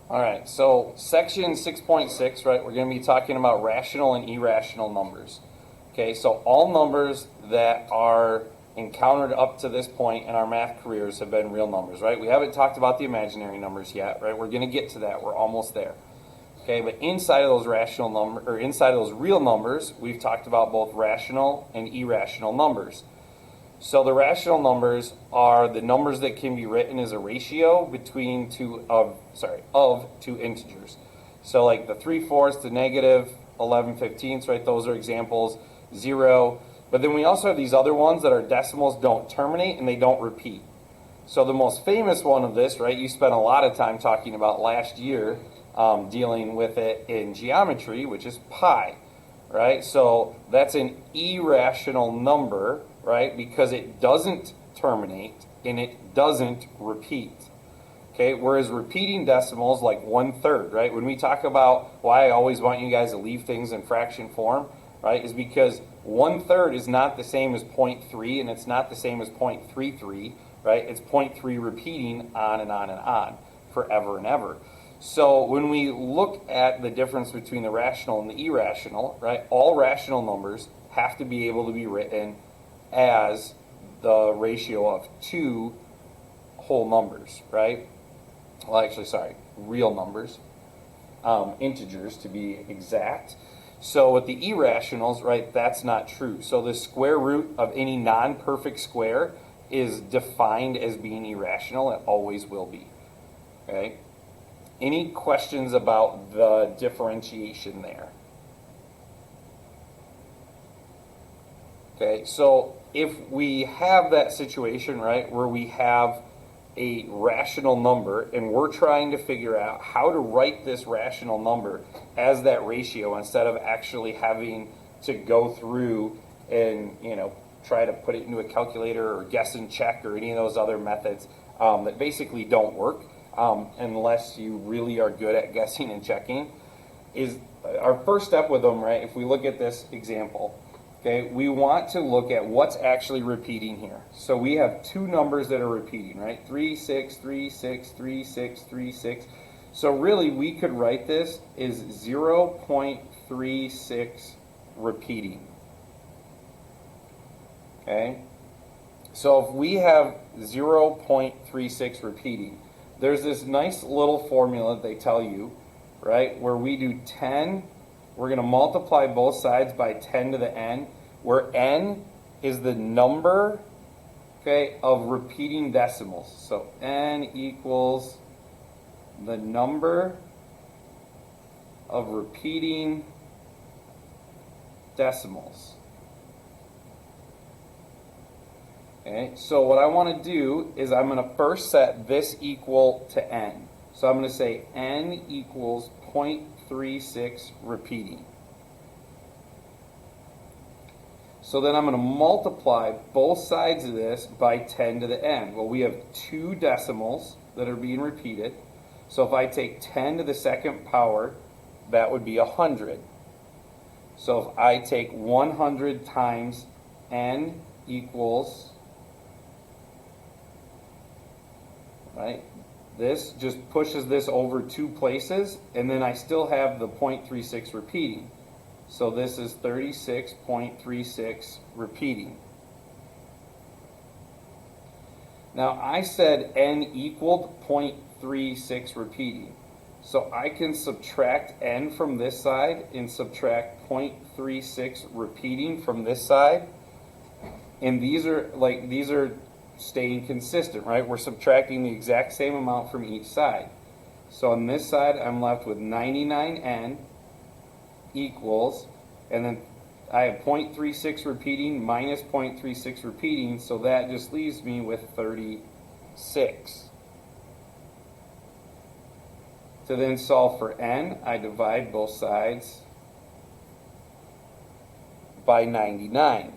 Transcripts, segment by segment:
All right, so section 6.6, right, we're going to be talking about rational and irrational numbers. Okay, so all numbers that are encountered up to this point in our math careers have been real numbers, right? We haven't talked about the imaginary numbers yet, right? We're going to get to that. We're almost there. Okay, but inside of those rational number or inside of those real numbers, we've talked about both rational and irrational numbers. So the rational numbers are the numbers that can be written as a ratio between of two integers. So like the 3/4 to negative 11/15, right? Those are examples. 0. But then we also have these other ones that are decimals, don't terminate, and they don't repeat. So the most famous one of this, right? You spent a lot of time talking about last year, dealing with it in geometry, which is pi, right? So that's an irrational number, right? Because it doesn't terminate and it doesn't repeat. Okay, whereas repeating decimals like 1/3, right? When we talk about why I always want you guys to leave things in fraction form, right, is because 1/3 is not the same as 0.3 and it's not the same as 0.33, right? It's 0.3 repeating on and on and on forever and ever. So when we look at the difference between the rational and the irrational, right, all rational numbers have to be able to be written as the ratio of two whole numbers, right? Well, actually, sorry, real numbers, integers to be exact. So with the irrationals, right, that's not true. So the square root of any non-perfect square is defined as being irrational. It always will be. Okay? Any questions about the differentiation there? Okay, so if we have that situation, right, where we have a rational number and we're trying to figure out how to write this rational number as that ratio instead of actually having to go through and, try to put it into a calculator or guess and check or any of those other methods that basically don't work unless you really are good at guessing and checking, is our first step with them, right? If we look at this example, okay, we want to look at what's actually repeating here. So we have two numbers that are repeating, right? 3, 6, 3, 6, 3, 6, 3, 6. So really we could write this as 0.36 repeating. Okay? So if we have 0.36 repeating, there's this nice little formula that they tell you, right, where we do 10, we're going to multiply both sides by 10 to the n, where n is the number, okay, of repeating decimals. So n equals the number of repeating decimals. Okay, so what I want to do is I'm going to first set this equal to n. So I'm going to say n equals 0.36 repeating. So then I'm going to multiply both sides of this by 10 to the n. Well, we have two decimals that are being repeated. So if I take 10 to the second power, that would be 100. So if I take 100 times n equals, right, this just pushes this over two places, and then I still have the 0.36 repeating. So this is 36.36 repeating. Now I said n equaled 0.36 repeating. So I can subtract n from this side and subtract 0.36 repeating from this side. And these are staying consistent, right? We're subtracting the exact same amount from each side. So on this side, I'm left with 99n equals, and then I have 0.36 repeating minus 0.36 repeating, so that just leaves me with 36. To then solve for n, I divide both sides by 99.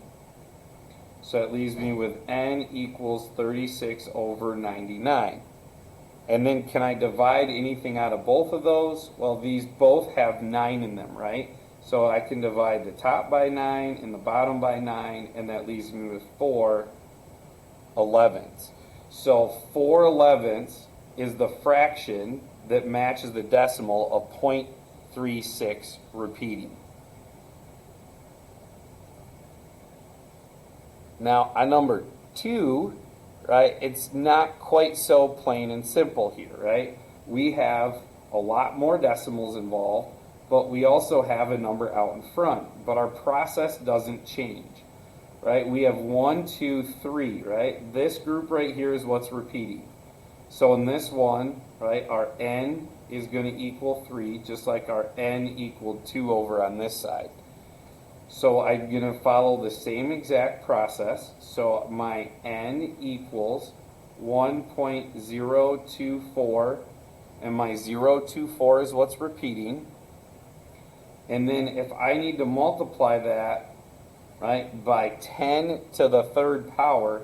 So it leaves me with n equals 36 over 99. And then can I divide anything out of both of those? Well, these both have 9 in them, right? So I can divide the top by 9 and the bottom by 9, and that leaves me with 4 11ths. So 4 11ths is the fraction that matches the decimal of 0.36 repeating. Now, on number 2, right, it's not quite so plain and simple here, right? We have a lot more decimals involved, but we also have a number out in front. But our process doesn't change, right? We have 1, 2, 3, right? This group right here is what's repeating. So in this one, right, our n is going to equal 3, just like our n equaled 2 over on this side. So I'm going to follow the same exact process. So my n equals 1.024, and my 0.24 is what's repeating. And then if I need to multiply that, right, by 10 to the third power,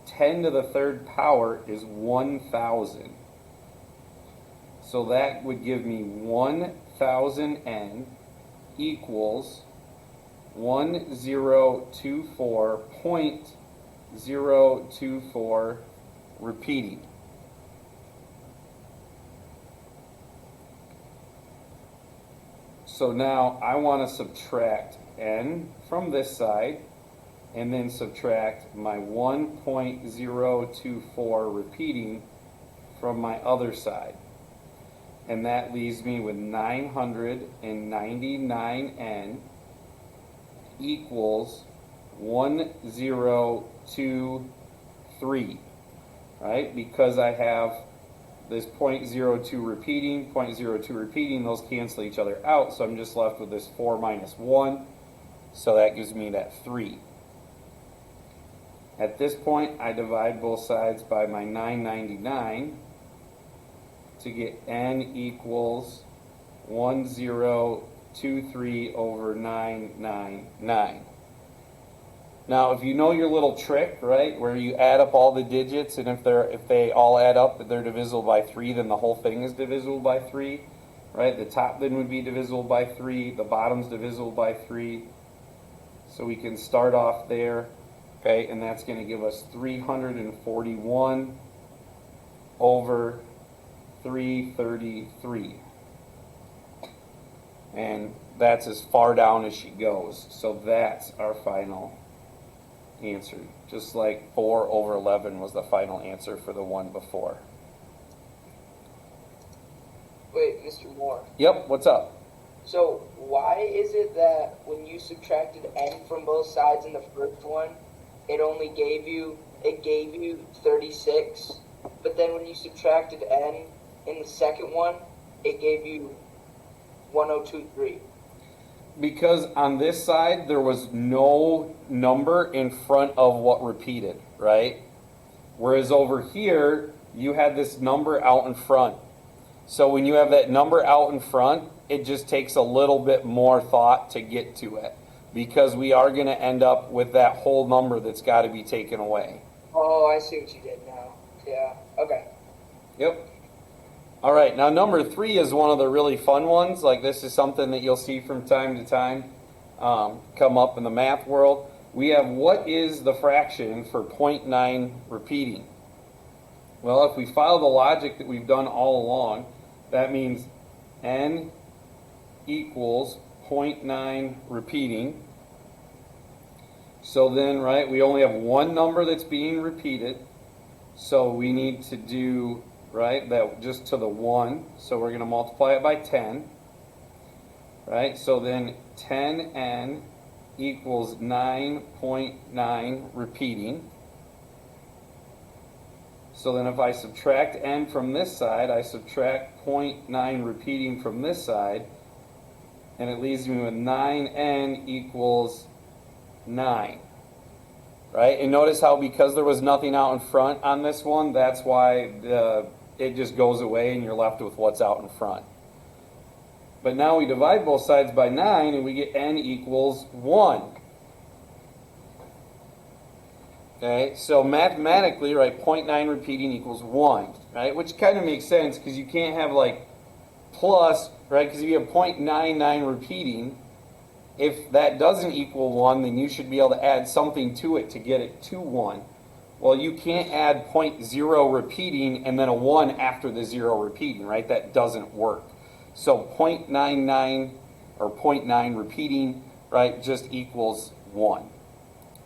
10 to the third power is 1,000. So that would give me 1,000n equals 1024.024 repeating. So now I want to subtract n from this side and then subtract my 1.024 repeating from my other side. And that leaves me with 999n equals 1023, right? Because I have this 0.02 repeating, those cancel each other out, so I'm just left with this 4 minus 1, so that gives me that 3. At this point, I divide both sides by my 999 to get n equals 1023 over 999. Now, if you know your little trick, right, where you add up all the digits, and if they all add up, but they're divisible by 3, then the whole thing is divisible by 3, right? The top then would be divisible by 3, the bottom's divisible by 3. So we can start off there, okay, and that's going to give us 341 over 333. And that's as far down as she goes. So that's our final answer. Just like 4 over 11 was the final answer for the one before. Wait, Mr. Moore. Yep, what's up? So why is it that when you subtracted n from both sides in the first one, it gave you 36, but then when you subtracted n in the second one, it gave you 1023? Because on this side, there was no number in front of what repeated, right? Whereas over here, you had this number out in front. So when you have that number out in front, it just takes a little bit more thought to get to it. Because we are going to end up with that whole number that's got to be taken away. Oh, I see what you did now. Yeah, okay. Yep. All right, now number 3 is one of the really fun ones. Like, this is something that you'll see from time to time come up in the math world. We have, what is the fraction for 0.9 repeating? Well, if we follow the logic that we've done all along, that means n equals 0.9 repeating. So then, right, we only have one number that's being repeated. So we need to do, right, that just to the 1. So we're going to multiply it by 10. Right, so then 10n equals 9.9 repeating. So then if I subtract n from this side, I subtract 0.9 repeating from this side, and it leaves me with 9n equals 9. Right? And notice how because there was nothing out in front on this one, that's why it just goes away and you're left with what's out in front. But now we divide both sides by 9 and we get n equals 1. Okay, so mathematically, right, 0.9 repeating equals 1, right? Which kind of makes sense because you can't have like plus, right? Because if you have 0.99 repeating, if that doesn't equal 1, then you should be able to add something to it to get it to 1. Well, you can't add 0.0 repeating and then a 1 after the 0 repeating, right? That doesn't work. So 0.99 or 0.9 repeating, right, just equals 1.